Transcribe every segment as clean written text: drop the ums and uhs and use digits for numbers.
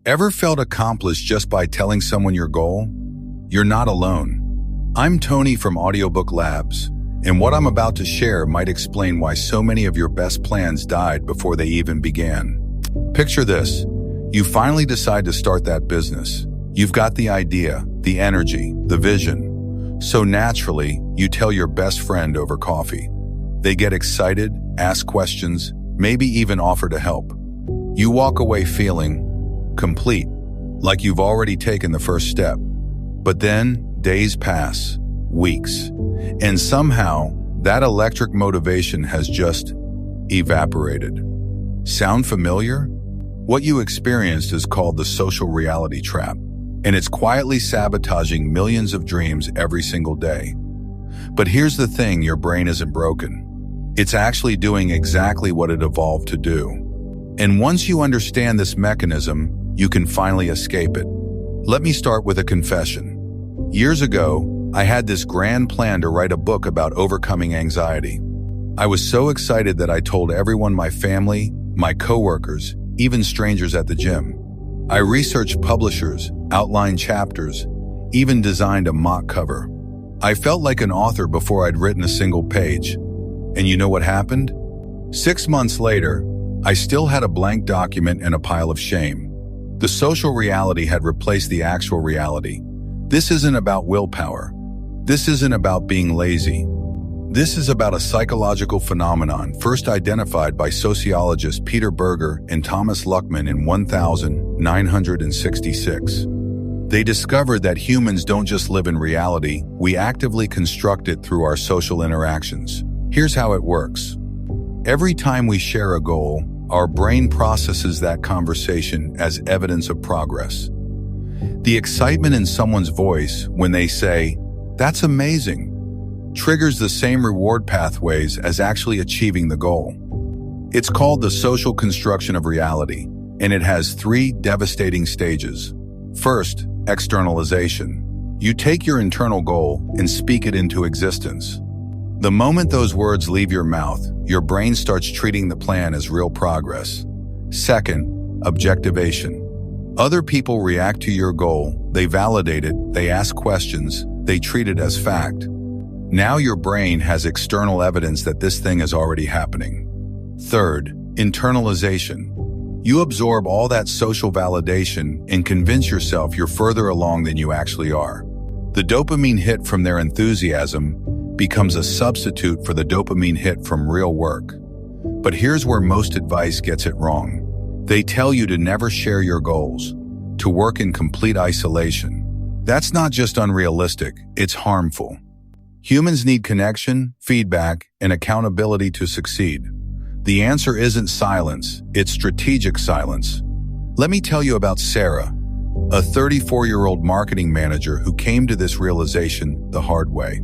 Ever felt accomplished just by telling someone your goal? You're not alone. I'm Tony from Audiobook Labs, and what I'm about to share might explain why so many of your best plans died before they even began. Picture this. You finally decide to start that business. You've got the idea, the energy, the vision. So naturally, you tell your best friend over coffee. They get excited, ask questions, maybe even offer to help. You walk away feeling complete, like you've already taken the first step. But then, days pass, weeks, and somehow, that electric motivation has just evaporated. Sound familiar? What you experienced is called the social reality trap, and it's quietly sabotaging millions of dreams every single day. But here's the thing, your brain isn't broken. It's actually doing exactly what it evolved to do. And once you understand this mechanism, you can finally escape it. Let me start with a confession. Years ago, I had this grand plan to write a book about overcoming anxiety. I was so excited that I told everyone, my family, my coworkers, even strangers at the gym. I researched publishers, outlined chapters, even designed a mock cover. I felt like an author before I'd written a single page. And you know what happened? 6 months later, I still had a blank document and a pile of shame. The social reality had replaced the actual reality. This isn't about willpower. This isn't about being lazy. This is about a psychological phenomenon first identified by sociologists Peter Berger and Thomas Luckmann in 1966. They discovered that humans don't just live in reality, we actively construct it through our social interactions. Here's how it works. Every time we share a goal, our brain processes that conversation as evidence of progress. The excitement in someone's voice when they say, "That's amazing," triggers the same reward pathways as actually achieving the goal. It's called the social construction of reality, and it has 3 devastating stages. First, externalization. You take your internal goal and speak it into existence. The moment those words leave your mouth, your brain starts treating the plan as real progress. Second, objectivation. Other people react to your goal, they validate it, they ask questions, they treat it as fact. Now your brain has external evidence that this thing is already happening. Third, internalization. You absorb all that social validation and convince yourself you're further along than you actually are. The dopamine hit from their enthusiasm becomes a substitute for the dopamine hit from real work. But here's where most advice gets it wrong. They tell you to never share your goals, to work in complete isolation. That's not just unrealistic, it's harmful. Humans need connection, feedback, and accountability to succeed. The answer isn't silence, it's strategic silence. Let me tell you about Sarah, a 34-year-old marketing manager who came to this realization the hard way.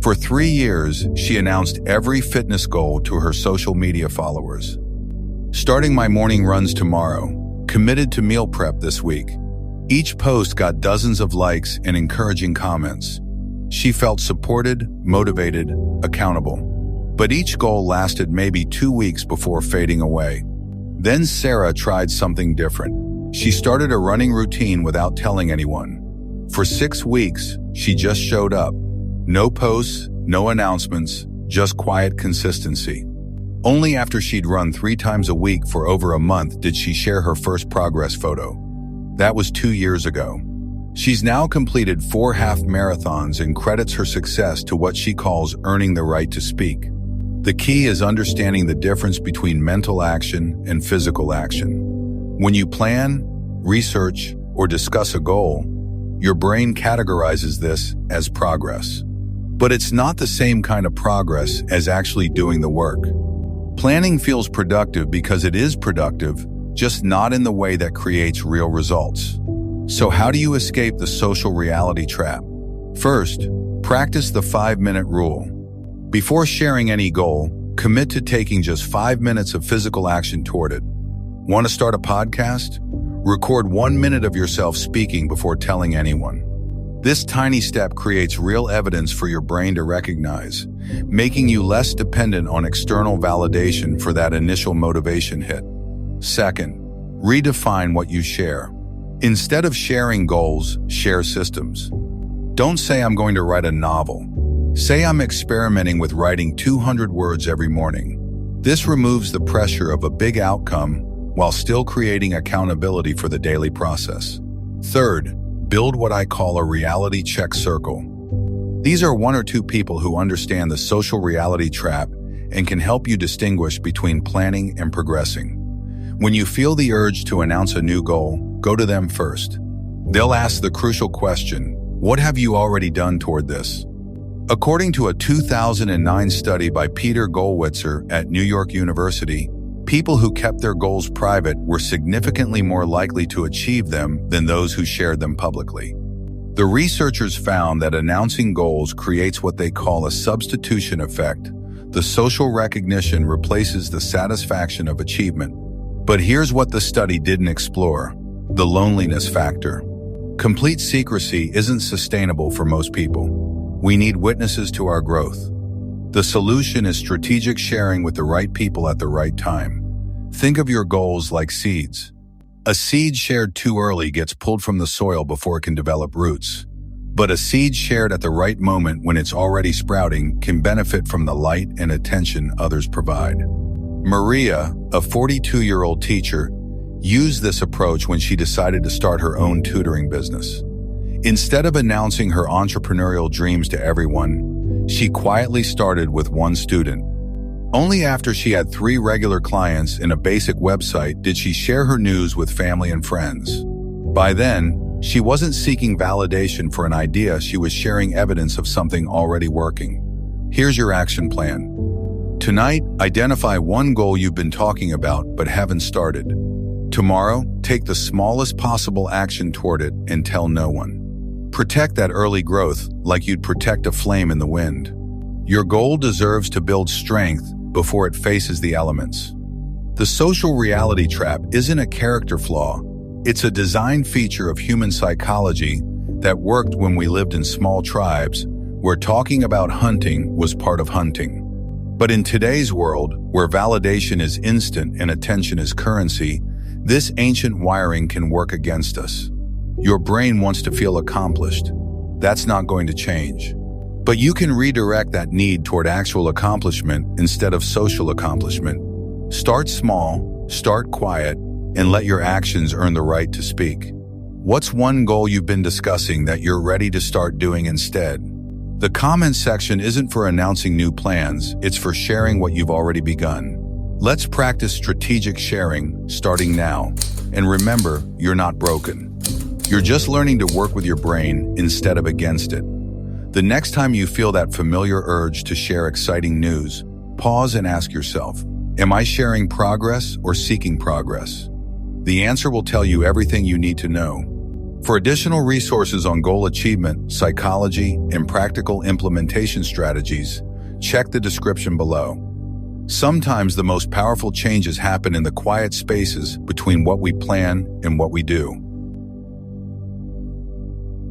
For 3 years, she announced every fitness goal to her social media followers. Starting my morning runs tomorrow, committed to meal prep this week. Each post got dozens of likes and encouraging comments. She felt supported, motivated, accountable. But each goal lasted maybe 2 weeks before fading away. Then Sarah tried something different. She started a running routine without telling anyone. For 6 weeks, she just showed up. No posts, no announcements, just quiet consistency. Only after she'd run 3 times a week for over a month did she share her first progress photo. That was 2 years ago. She's now completed 4 half marathons and credits her success to what she calls earning the right to speak. The key is understanding the difference between mental action and physical action. When you plan, research, or discuss a goal, your brain categorizes this as progress. But it's not the same kind of progress as actually doing the work. Planning feels productive because it is productive, just not in the way that creates real results. So how do you escape the social reality trap? First, practice the 5-minute rule. Before sharing any goal, commit to taking just 5 minutes of physical action toward it. Want to start a podcast? Record 1 minute of yourself speaking before telling anyone. This tiny step creates real evidence for your brain to recognize, making you less dependent on external validation for that initial motivation hit. Second, redefine what you share. Instead of sharing goals, share systems. Don't say I'm going to write a novel. Say I'm experimenting with writing 200 words every morning. This removes the pressure of a big outcome while still creating accountability for the daily process. Third, build what I call a reality check circle. These are one or two people who understand the social reality trap and can help you distinguish between planning and progressing. When you feel the urge to announce a new goal, go to them first. They'll ask the crucial question, what have you already done toward this? According to a 2009 study by Peter Gollwitzer at New York University, people who kept their goals private were significantly more likely to achieve them than those who shared them publicly. The researchers found that announcing goals creates what they call a substitution effect. The social recognition replaces the satisfaction of achievement. But here's what the study didn't explore: the loneliness factor. Complete secrecy isn't sustainable for most people. We need witnesses to our growth. The solution is strategic sharing with the right people at the right time. Think of your goals like seeds. A seed shared too early gets pulled from the soil before it can develop roots. But a seed shared at the right moment when it's already sprouting can benefit from the light and attention others provide. Maria, a 42-year-old teacher, used this approach when she decided to start her own tutoring business. Instead of announcing her entrepreneurial dreams to everyone, she quietly started with one student. Only after she had 3 regular clients and a basic website did she share her news with family and friends. By then, she wasn't seeking validation for an idea, she was sharing evidence of something already working. Here's your action plan. Tonight, identify one goal you've been talking about but haven't started. Tomorrow, take the smallest possible action toward it and tell no one. Protect that early growth like you'd protect a flame in the wind. Your goal deserves to build strength before it faces the elements. The social reality trap isn't a character flaw. It's a design feature of human psychology that worked when we lived in small tribes where talking about hunting was part of hunting. But in today's world, where validation is instant and attention is currency, this ancient wiring can work against us. Your brain wants to feel accomplished. That's not going to change. But you can redirect that need toward actual accomplishment instead of social accomplishment. Start small, start quiet, and let your actions earn the right to speak. What's one goal you've been discussing that you're ready to start doing instead? The comments section isn't for announcing new plans, it's for sharing what you've already begun. Let's practice strategic sharing, starting now. And remember, you're not broken. You're just learning to work with your brain instead of against it. The next time you feel that familiar urge to share exciting news, pause and ask yourself, am I sharing progress or seeking progress? The answer will tell you everything you need to know. For additional resources on goal achievement, psychology, and practical implementation strategies, check the description below. Sometimes the most powerful changes happen in the quiet spaces between what we plan and what we do.